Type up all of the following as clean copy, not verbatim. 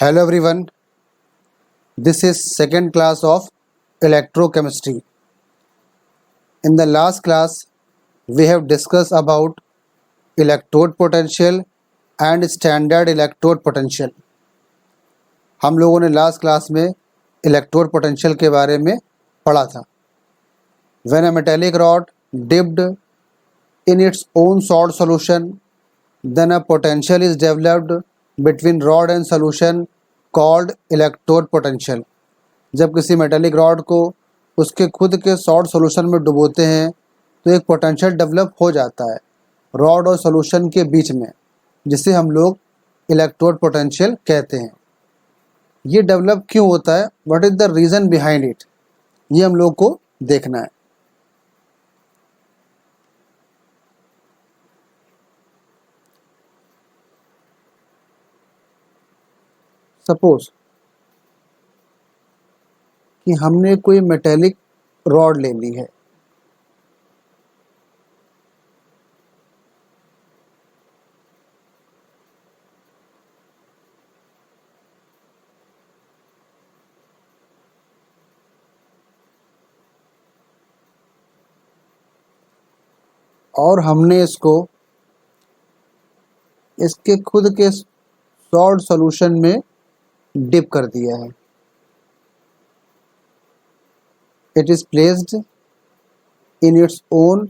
Hello everyone, this is second class of electrochemistry. In the last class, we have discussed about electrode potential and standard electrode potential. हम लोगों ने last class में electrode potential के बारे में पढ़ा था. When a metallic rod dipped in its own salt solution, then a potential is developed between rod and solution called electrode potential. जब किसी मेटेलिक रॉड को उसके खुद के सॉल्ट सॉल्यूशन में डुबोते हैं तो एक पोटेंशियल डेवलप हो जाता है रॉड और सॉल्यूशन के बीच में, जिसे हम लोग इलेक्ट्रोड पोटेंशियल कहते हैं. ये डेवलप क्यों होता है, what is the reason behind it, ये हम लोग को देखना है. सपोज कि हमने कोई मेटेलिक रॉड ले ली है. और हमने इसको इसके खुद के सॉल्ट सॉल्यूशन में डिप कर दिया है. It is placed in its own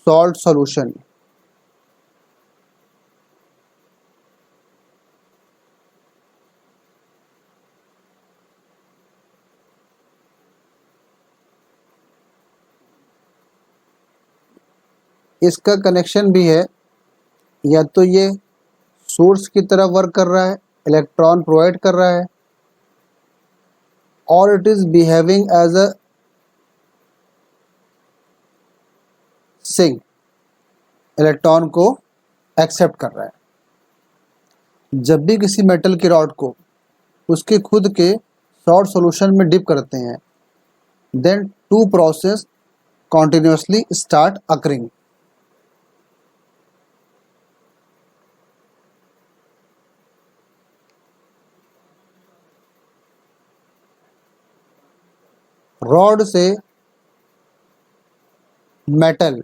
salt solution. इसका कनेक्शन भी है, या तो ये सोर्स की तरह वर्क कर रहा है, इलेक्ट्रॉन प्रोवाइड कर रहा है, और it is behaving as a sink, electron को एक्सेप्ट कर रहा है. जब भी किसी मेटल की रॉड को उसके खुद के सॉल्ट सॉल्यूशन में डिप करते हैं, then two process continuously start occurring. Rod से मेटल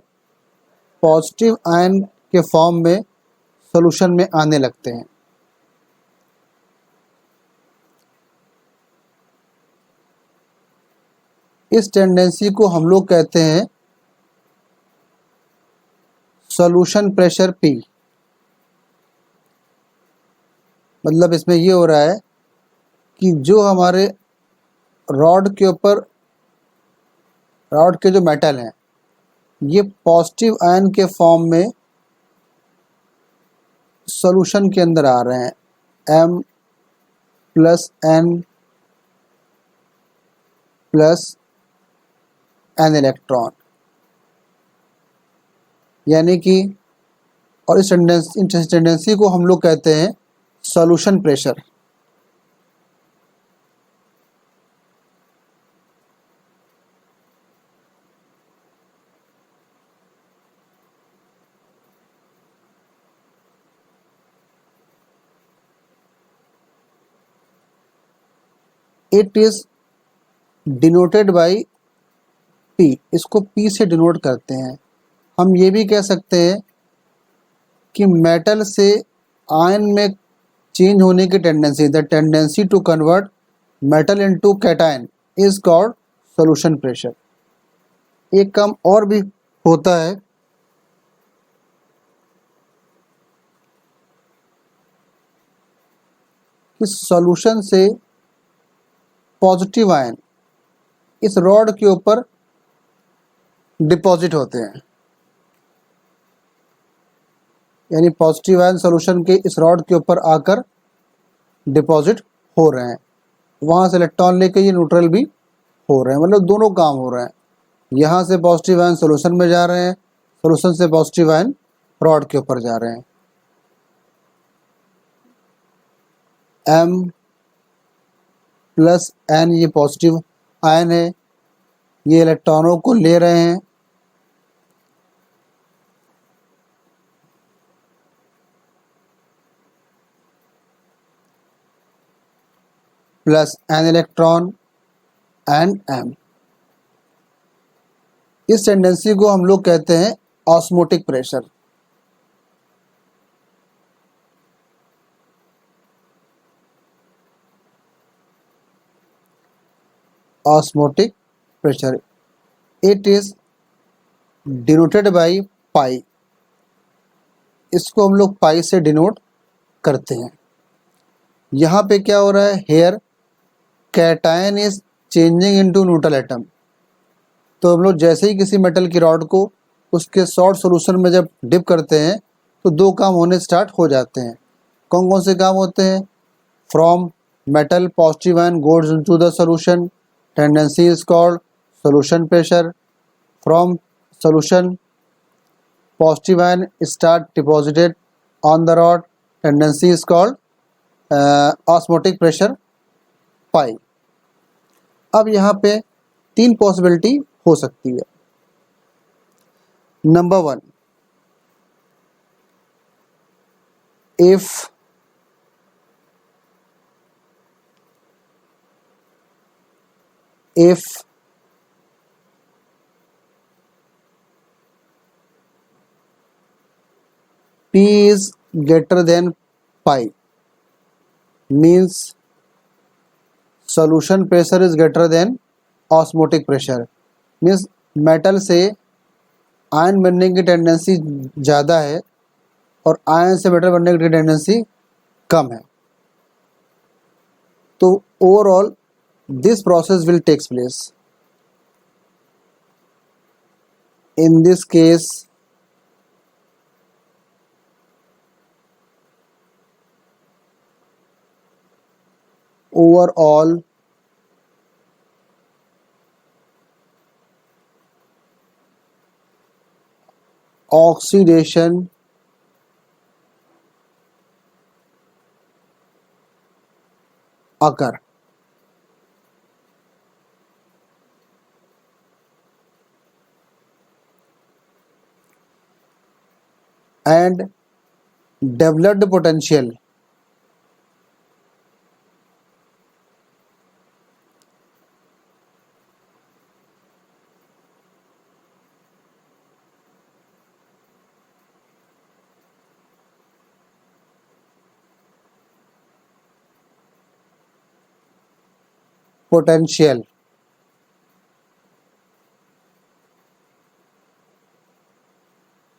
पॉजिटिव आयन के फॉर्म में सॉल्यूशन में आने लगते हैं. इस टेंडेंसी को हम लोग कहते हैं सॉल्यूशन प्रेशर P. मतलब इसमें ये हो रहा है कि जो हमारे रॉड के जो मेटल हैं, ये पॉजिटिव आयन के फॉर्म में सॉल्यूशन के अंदर आ रहे हैं. M plus N plus N electron, यानी कि, और इस टेंडेंसी को हम लोग कहते हैं solution pressure. It is denoted by P. इसको P से डिनोट करते हैं. हम ये भी कह सकते हैं कि मेटल से आयन में चेंज होने की tendency, the tendency to convert metal into cation is called solution pressure. एक काम और भी होता है कि सॉल्यूशन से पॉजिटिव आयन इस रॉड के ऊपर डिपॉजिट होते हैं, यानी पॉजिटिव आयन सॉल्यूशन के इस रॉड के ऊपर आकर डिपॉजिट हो रहे हैं. वहाँ से इलेक्ट्रॉन लेके ये न्यूट्रल भी हो रहे हैं, मतलब दोनों काम हो रहे हैं. यहाँ से पॉजिटिव आयन सॉल्यूशन में जा रहे हैं, सॉल्यूशन से पॉजिटिव आयन रॉड के ऊपर जा रहे हैं. M प्लस N ये पॉजिटिव आयन है, ये इलेक्ट्रॉनों को ले रहे हैं. Plus n electron and m. इस टेंडेंसी को हम लोग कहते हैं osmotic pressure. Osmotic pressure, it is denoted by pi. इसको हम लोग पाई से डिनोट करते हैं। यहाँ पे क्या हो रहा है, here cation is changing into neutral atom. तो हम लोग जैसे ही किसी मेटल की रॉड को उसके सॉल्ट सॉल्यूशन में जब डिप करते हैं तो दो काम होने स्टार्ट हो जाते हैं। कौन कौन से काम होते हैं? From metal positive ion goes into the solution, tendency is called solution pressure. From solution positive ion start deposited on the rod, tendency is called osmotic pressure pi। अब यहाँ पे तीन पॉसिबिलिटी हो सकती है। Number one, if P is greater than pi, means solution pressure is greater than osmotic pressure, means metal से ion बनने की टेंडेंसी ज़्यादा है और आयन से मेटल बनने की टेंडेंसी कम है। तो overall this process will takes place. In this case overall oxidation occur and developed potential potential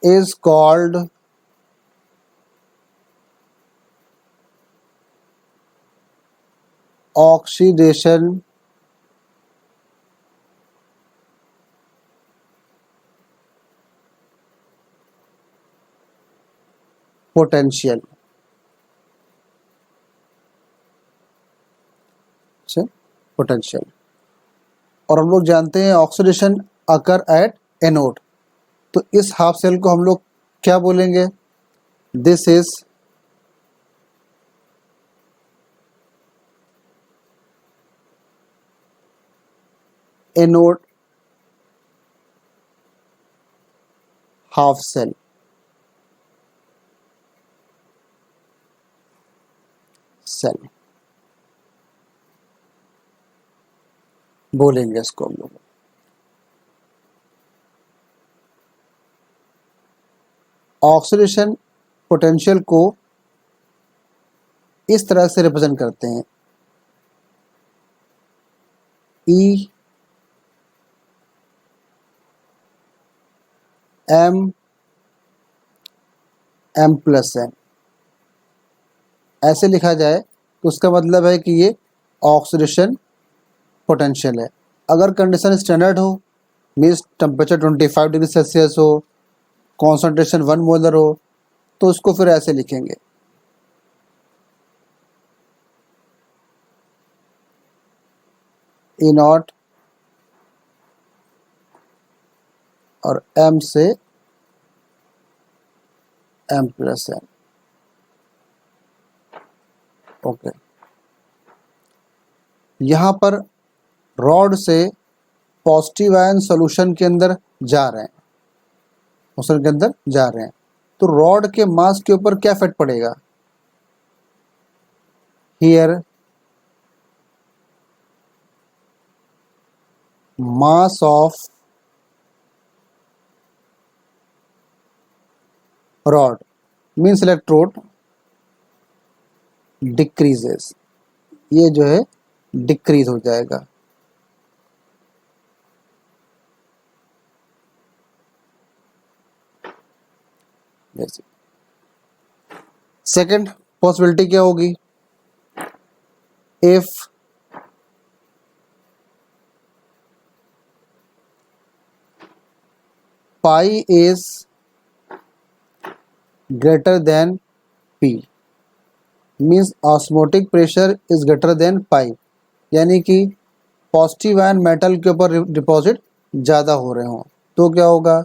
is called oxidation potential। Potential. और हम लोग जानते हैं ऑक्सीडेशन अकर एट एनोड, तो इस हाफ सेल को हम लोग क्या बोलेंगे? This is anode half cell. Cell बोलेंगे इसको हम लोग। ऑक्सीडेशन पोटेंशियल को इस तरह से रिप्रेजेंट करते हैं, E M M plus N. ऐसे लिखा जाए तो उसका मतलब है कि ये ऑक्सीडेशन पोटेंशियल है। अगर कंडीशन स्टैंडर्ड हो, मीन्स टेम्परेचर 25 डिग्री सेल्सियस हो, कॉन्सेंट्रेशन 1 मोलर हो, तो उसको फिर ऐसे लिखेंगे, ई नॉट और एम से एम प्लस एन। ओके, यहाँ पर रॉड से पॉजिटिव आयन सॉल्यूशन के अंदर जा रहे हैं, सॉल्यूशन के अंदर जा रहे हैं, तो रॉड के मास के ऊपर क्या इफेक्ट पड़ेगा? Here mass of rod means electrode decreases, ये जो है डिक्रीज हो जाएगा। जैसे सेकेंड पॉसिबिलिटी क्या होगी, if pi is greater than P means osmotic pressure is greater than pi, यानी कि पॉजिटिव आयन मेटल के ऊपर डिपॉजिट ज़्यादा हो रहे हों, तो क्या होगा,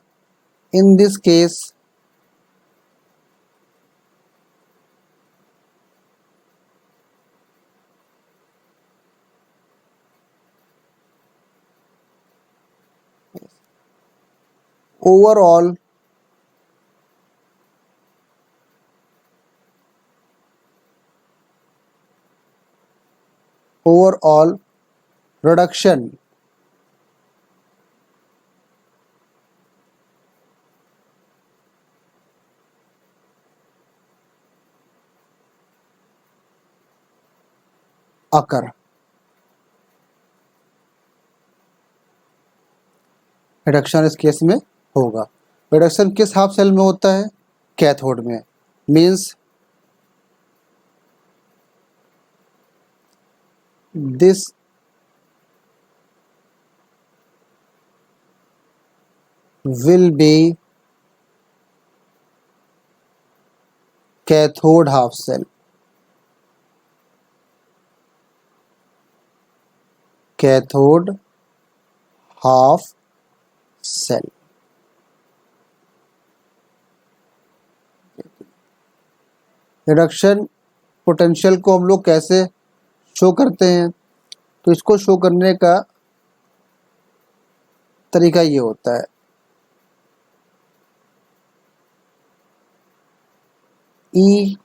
इन this case overall reduction occur। Reduction इस केस में होगा। रिडक्शन किस हाफ सेल में होता है, कैथोड में, means this will be cathode half cell, cathode half cell। Reduction potential को हम लोग कैसे शो करते हैं, तो इसको शो करने का तरीका ये होता है, E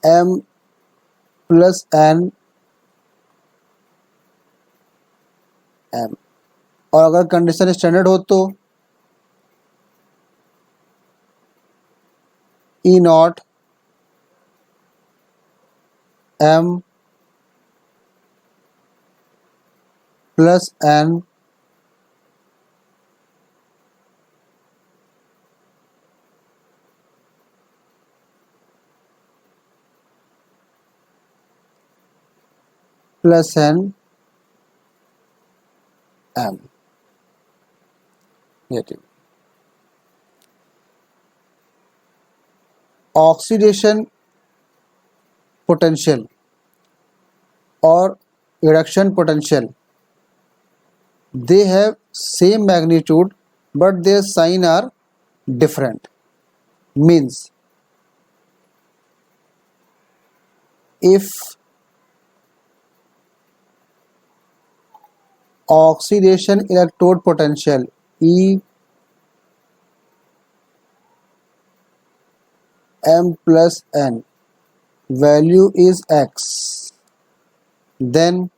M plus N M, और अगर कंडीशन स्टैंडर्ड हो तो E naught M plus N plus N M. Oxidation potential और reduction potential, they have same magnitude but their sign are different, means if oxidation electrode potential E m plus n value is x, then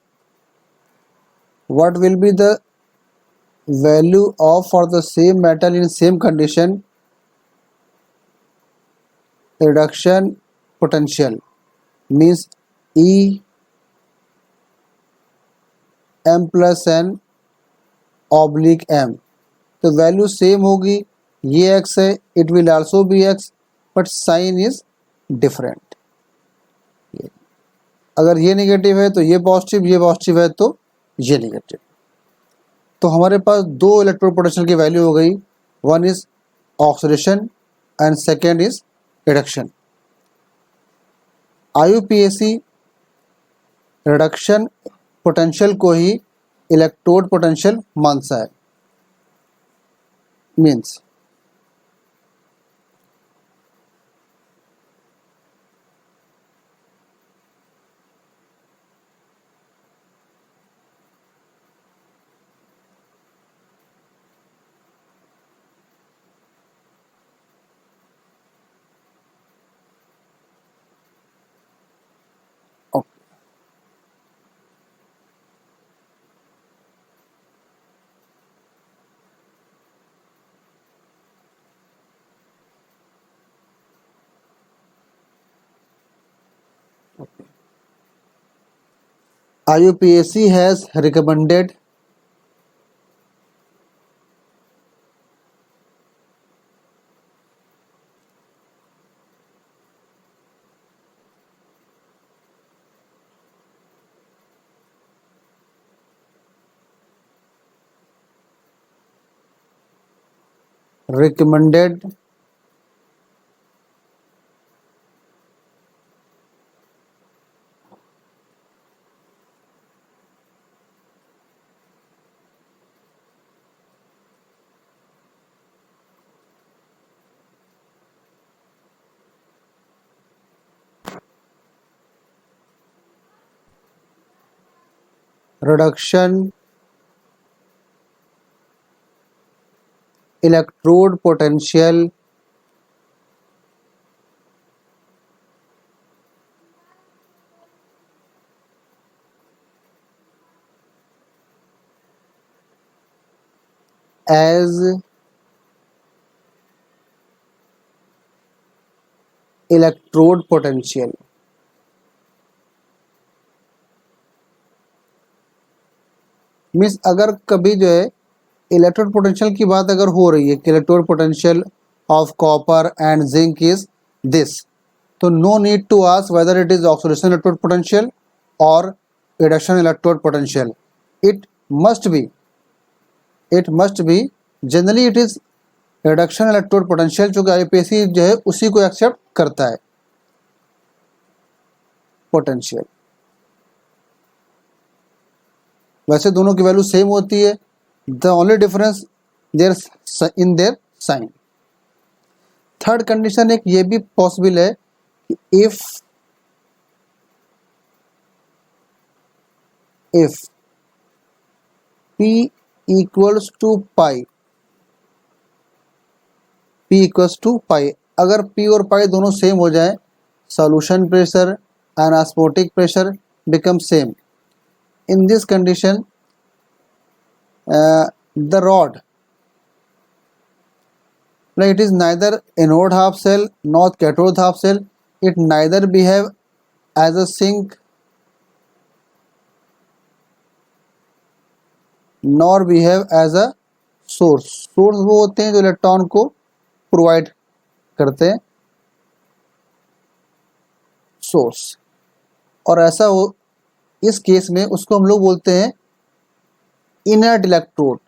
what will be the value of for the same metal in same condition reduction potential, means E m plus n oblique m, तो value same होगी, ये x है, it will also be x but sign is different. अगर ये negative है तो ये positive है तो ये नेगेटिव। तो हमारे पास दो इलेक्ट्रोड पोटेंशियल की वैल्यू हो गई, one is oxidation and second is reduction. IUPAC reduction potential को ही इलेक्ट्रोड पोटेंशियल मानता है, means IUPAC has recommended recommended reduction electrode potential as electrode potential. Means अगर कभी जो है इलेक्ट्रोड पोटेंशियल की बात अगर हो रही है कि electrode potential of copper and zinc is this, तो no need to ask whether it is oxidation electrode potential और reduction electrode potential. It must be generally it is reduction electrode potential, जो कि आईपीएसी जो है उसी को accept करता है पोटेंशियल। वैसे दोनों की वैल्यू सेम होती है, the only difference there in their sign. Third condition एक ये भी पॉसिबल है कि if P equals to pi, P equals to pi, अगर P और पाई दोनों सेम हो जाए, solution pressure and osmotic pressure become same. In this condition, the rod, like it is neither anode half cell nor cathode half cell. It neither behave as a sink nor behave as a source. Source वो होते हैं जो electron को provide करते हैं, source. और ऐसा हो इस केस में उसको हम लोग बोलते हैं इनर्ट इलेक्ट्रोड।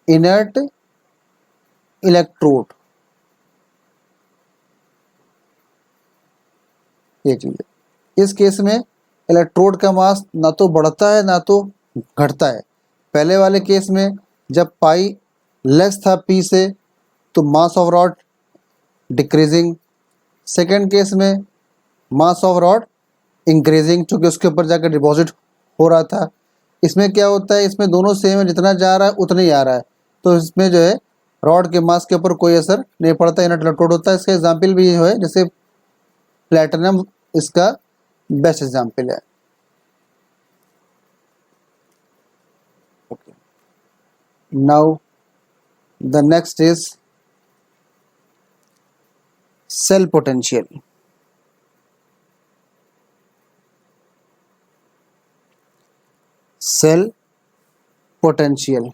इनर्ट इलेक्ट्रोड ये चीज है। इस केस में इलेक्ट्रोड का मास ना तो बढ़ता है ना तो घटता है। पहले वाले केस में जब पाई लेस था पी से तो mass of rod decreasing, second case में मास ऑफ रॉड इंक्रीजिंग, चूँकि उसके ऊपर जाकर डिपॉजिट हो रहा था। इसमें क्या होता है, इसमें दोनों सेम है, जितना जा रहा है उतना ही आ रहा है, तो इसमें जो है रॉड के मास के ऊपर कोई असर नहीं पड़ता, इनर्ट इलेक्ट्रोड होता है। इसका एग्जाम्पल भी है जैसे प्लेटिनम इसका बेस्ट एग्जाम्पल है। Now the next is cell potential. Cell potential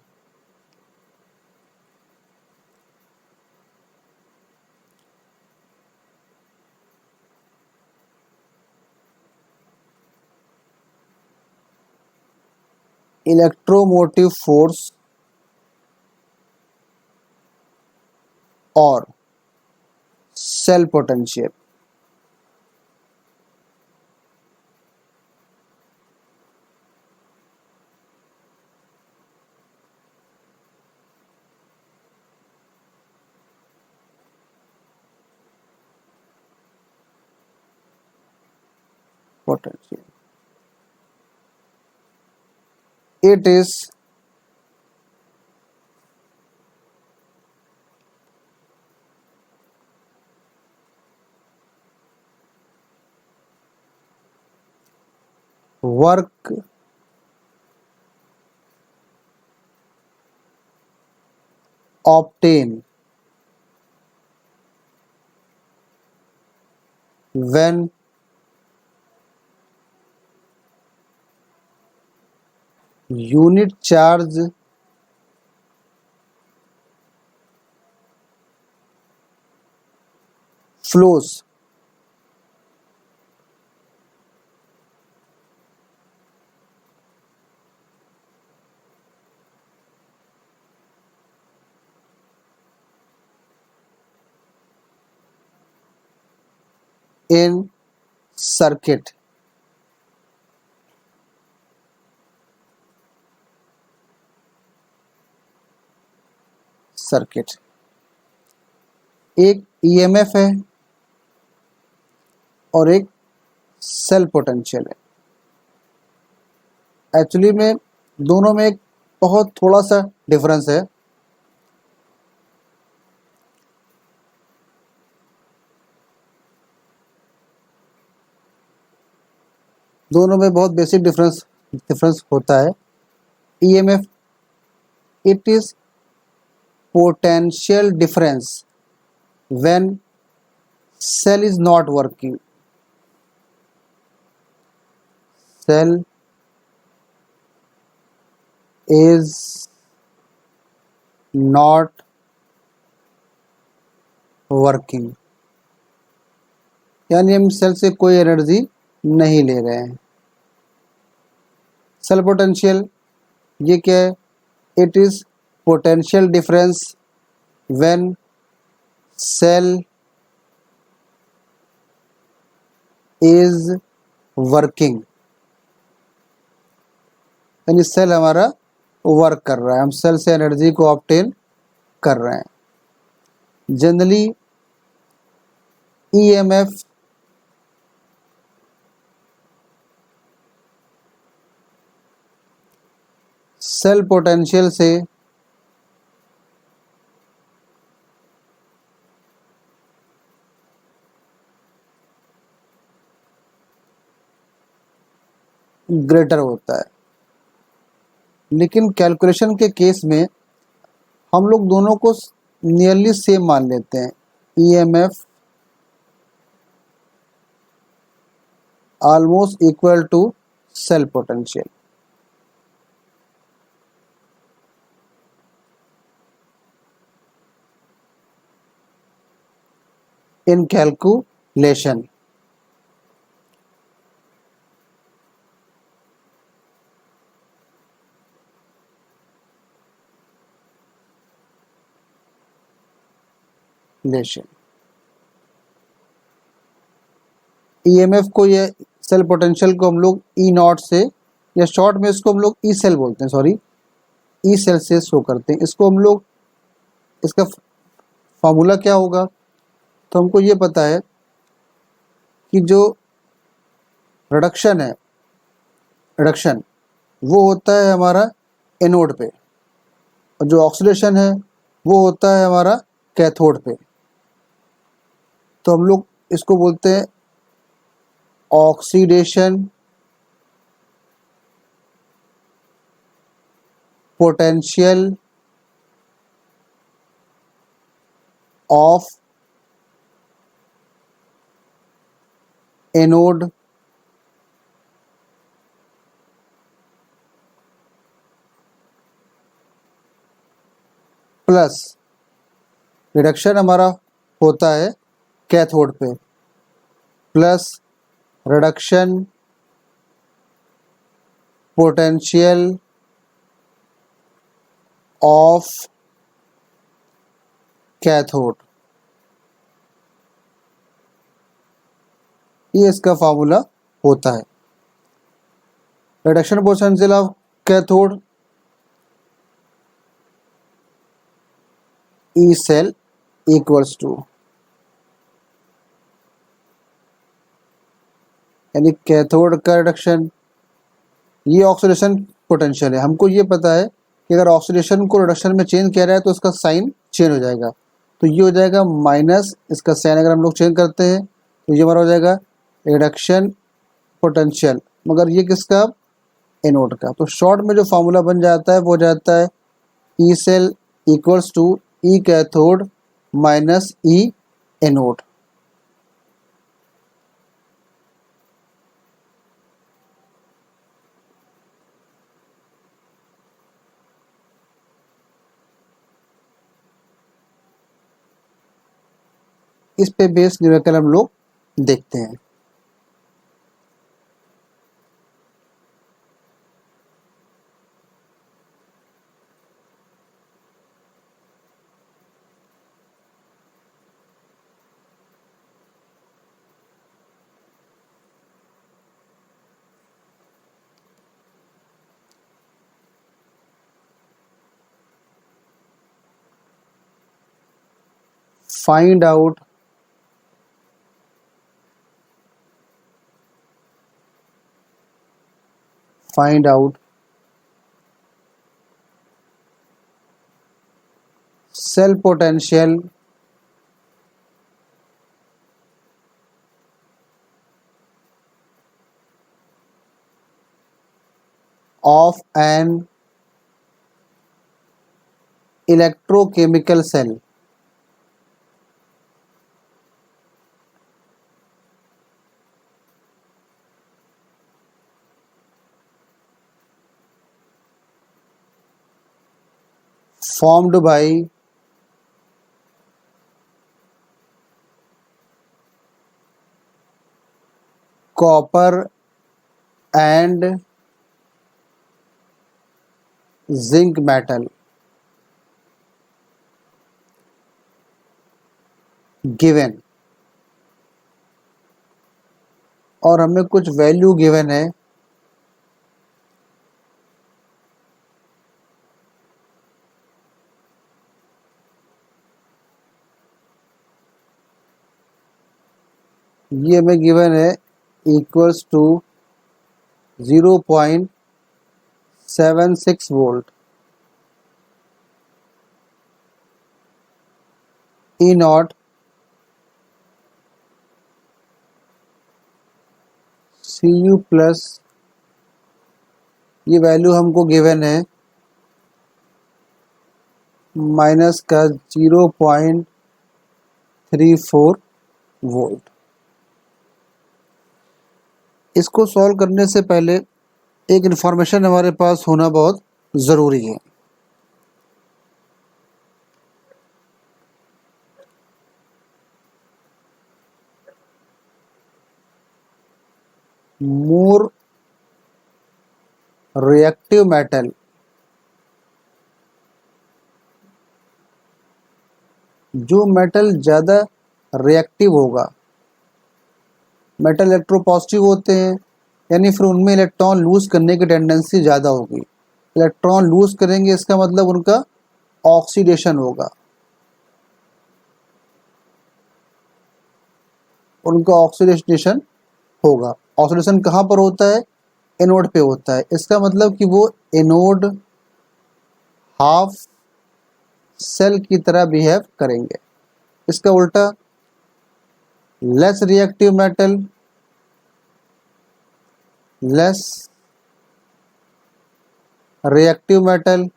electromotive force और cell potential. Potential it is work obtained when unit charge flows in circuit, एक ईएमएफ है और एक सेल पोटेंशियल है। एक्चुअली में दोनों में एक बहुत थोड़ा सा डिफरेंस है। दोनों में बहुत बेसिक डिफरेंस होता है। EMF, it is potential difference when cell is not working. Cell is not working, यानी हम सेल से कोई एनर्जी नहीं ले रहे हैं। सेल पोटेंशियल ये क्या है? It is potential difference when cell is working, यानी सेल हमारा वर्क कर रहा है, हम सेल से एनर्जी को ऑब्टेन कर रहे हैं। जनरली ईएमएफ सेल पोटेंशियल से ग्रेटर होता है, लेकिन कैलकुलेशन के केस में हम लोग दोनों को नियरली सेम मान लेते हैं। EMF almost equal to cell potential. In calculation EMF को, ये सेल पोटेंशियल को हम लोग ई नॉट से, या शॉर्ट में इसको हम लोग ई सेल बोलते हैं, सॉरी ई सेल से शो करते हैं। इसको हम लोग, इसका फार्मूला क्या होगा? तो हमको ये पता है कि जो रिडक्शन है, रिडक्शन वो होता है हमारा एनोड पे, और जो ऑक्सीडेशन है वो होता है हमारा कैथोड पे। तो हम लोग इसको बोलते हैं oxidation potential of anode plus reduction हमारा होता है कैथोड पे, plus reduction potential of cathode, ये इसका फार्मूला होता है। Reduction potential of cathode E cell equals to, यानी कैथोड का रिडक्शन, ये ऑक्सीडेशन पोटेंशियल है। हमको ये पता है कि अगर ऑक्सीडेशन को रिडक्शन में चेंज किया रहा है तो उसका साइन चेंज हो जाएगा। तो ये हो जाएगा माइनस, इसका साइन अगर हम लोग चेंज करते हैं तो ये हमारा हो जाएगा रिडक्शन पोटेंशियल, मगर ये किसका? एनोड का। तो शॉर्ट में जो फार्मूला बन जाता है वो हो जाता है E cell equals to E cathode minus E anode. इस पे बेस्ड न्यूमेरिकल हम लोग देखते हैं। Find out cell potential of an electrochemical cell. Formed by copper and zinc metal given, और हमें कुछ वैल्यू गिवन है। ये हमें गिवन है equals to 0.76 volt E naught C U plus, ये वैल्यू हमको गिवन है माइनस का 0.34 वोल्ट। इसको सॉल्व करने से पहले एक इन्फॉर्मेशन हमारे पास होना बहुत ज़रूरी है। मोर रिएक्टिव मेटल जो मेटल ज़्यादा रिएक्टिव होगा, मेटल इलेक्ट्रोपॉजिटिव होते हैं, यानी फिर उनमें इलेक्ट्रॉन लूज करने की टेंडेंसी ज़्यादा होगी। इलेक्ट्रॉन लूज करेंगे इसका मतलब उनका ऑक्सीडेशन होगा, उनका ऑक्सीडेशन होगा। ऑक्सीडेशन कहाँ पर होता है? एनोड पे होता है। इसका मतलब कि वो एनोड हाफ सेल की तरह बिहेव करेंगे। इसका उल्टा less reactive metal, less reactive metal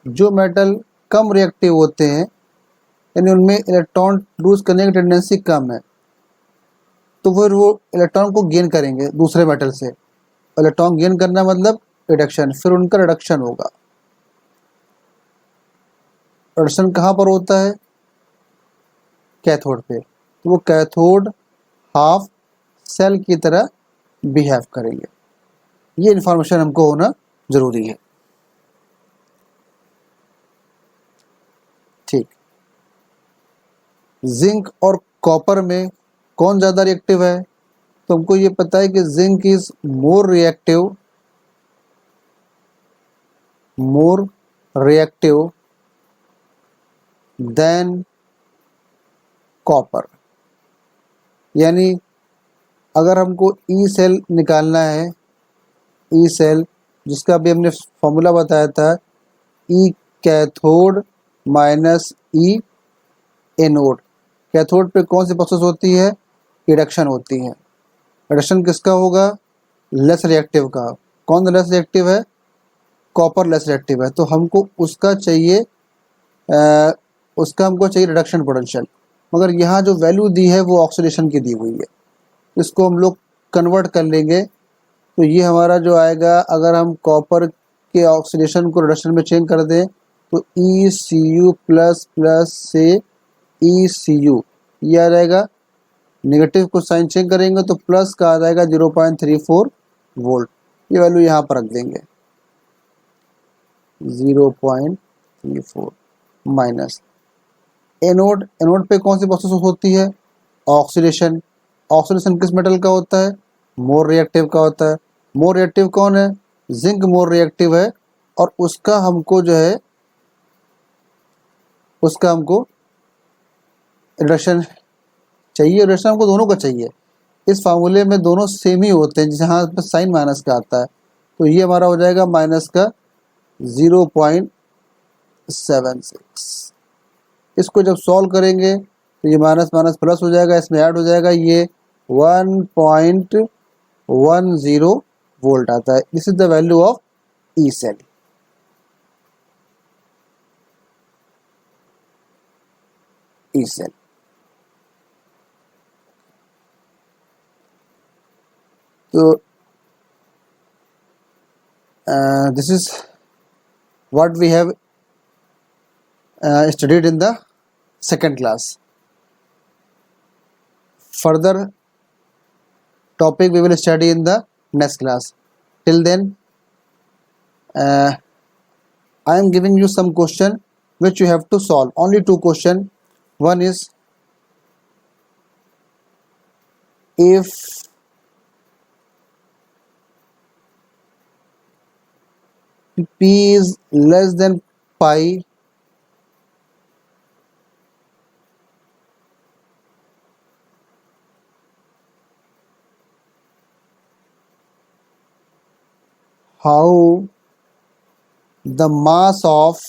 जो मेटल कम रिएक्टिव होते हैं, यानी उनमें इलेक्ट्रॉन लूज करने की टेंडेंसी कम है, तो फिर वो इलेक्ट्रॉन को गेन करेंगे दूसरे मेटल से। इलेक्ट्रॉन गेन करना मतलब रिडक्शन, फिर उनका रिडक्शन होगा। रिडक्शन कहाँ पर होता है? कैथोड पे। तो वो कैथोड हाफ सेल की तरह बिहेव करेंगे। ये इन्फॉर्मेशन हमको होना जरूरी है। ठीक, जिंक और कॉपर में कौन ज़्यादा रिएक्टिव है? तो हमको ये पता है कि zinc is more reactive than copper. यानी अगर हमको ई सेल निकालना है, ई सेल जिसका अभी हमने फॉर्मूला बताया था, ई cathode minus E anode. Cathode पे कौन सी प्रोसेस होती है? रिडक्शन होती है। रिडक्शन किसका होगा? लेस रिएक्टिव का। कौन लेस रिएक्टिव है? कॉपर लेस रिएक्टिव है। तो हमको उसका चाहिए रिडक्शन पोटेंशियल, मगर यहाँ जो वैल्यू दी है वो ऑक्सीडेशन की दी हुई है। इसको हम लोग कन्वर्ट कर लेंगे तो ये हमारा जो आएगा, अगर हम कॉपर के ऑक्सीडेशन को रिडक्शन में चेंज कर दें तो ECU प्लस प्लस से ECU ये आ जाएगा, नेगेटिव को साइन चेंज करेंगे तो प्लस का आ जाएगा 0.34 वोल्ट, ये वैल्यू यहाँ पर रख देंगे 0.34 माइनस एनोड। एनोड पे कौन सी प्रोसेस होती है? ऑक्सीडेशन। ऑक्सीडेशन किस मेटल का होता है? मोर रिएक्टिव का होता है। मोर रिएक्टिव कौन है? जिंक मोर रिएक्टिव है, और उसका हमको जो है रिडक्शन चाहिए। रिडक्शन हमको दोनों का चाहिए। इस फार्मूले में दोनों सेम ही होते हैं, जहाँ पर साइन माइनस का आता है, तो ये हमारा हो जाएगा माइनस का 0.76। इसको जब सॉल्व करेंगे तो ये माइनस माइनस प्लस हो जाएगा, इसमें ऐड हो जाएगा, ये 1.10 वोल्ट आता है। This is the value of E cell. E cell तो this is what we have studied in the second class. Further topic we will study in the next class. Till then, I am giving you some question which you have to solve. Only two question. One is, if P is less than pi, how the mass of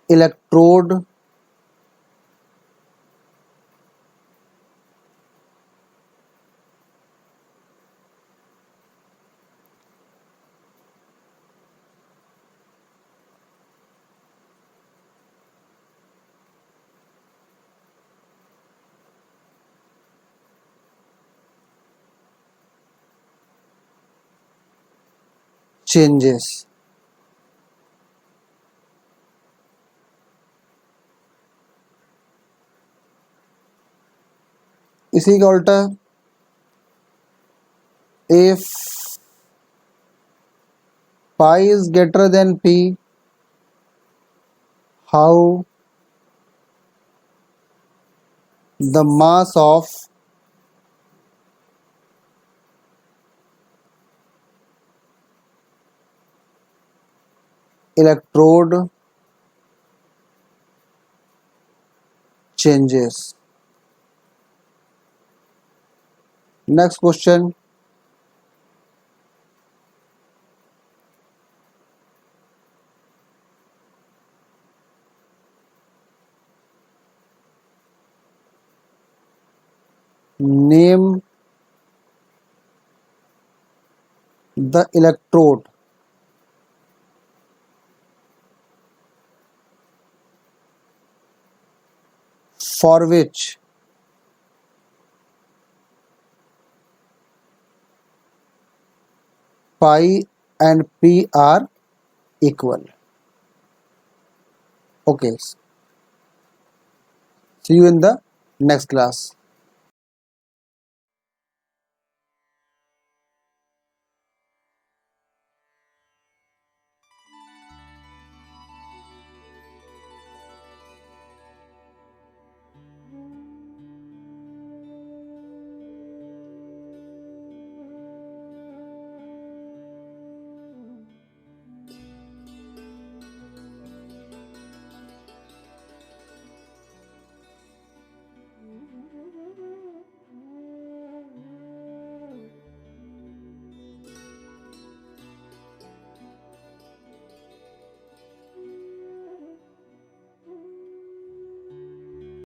electrode changes. इसी का उल्टा, if pi is greater than P, how the mass of electrode changes. Next question. Name the electrode for which pi and P are equal. Okay, see you in the next class.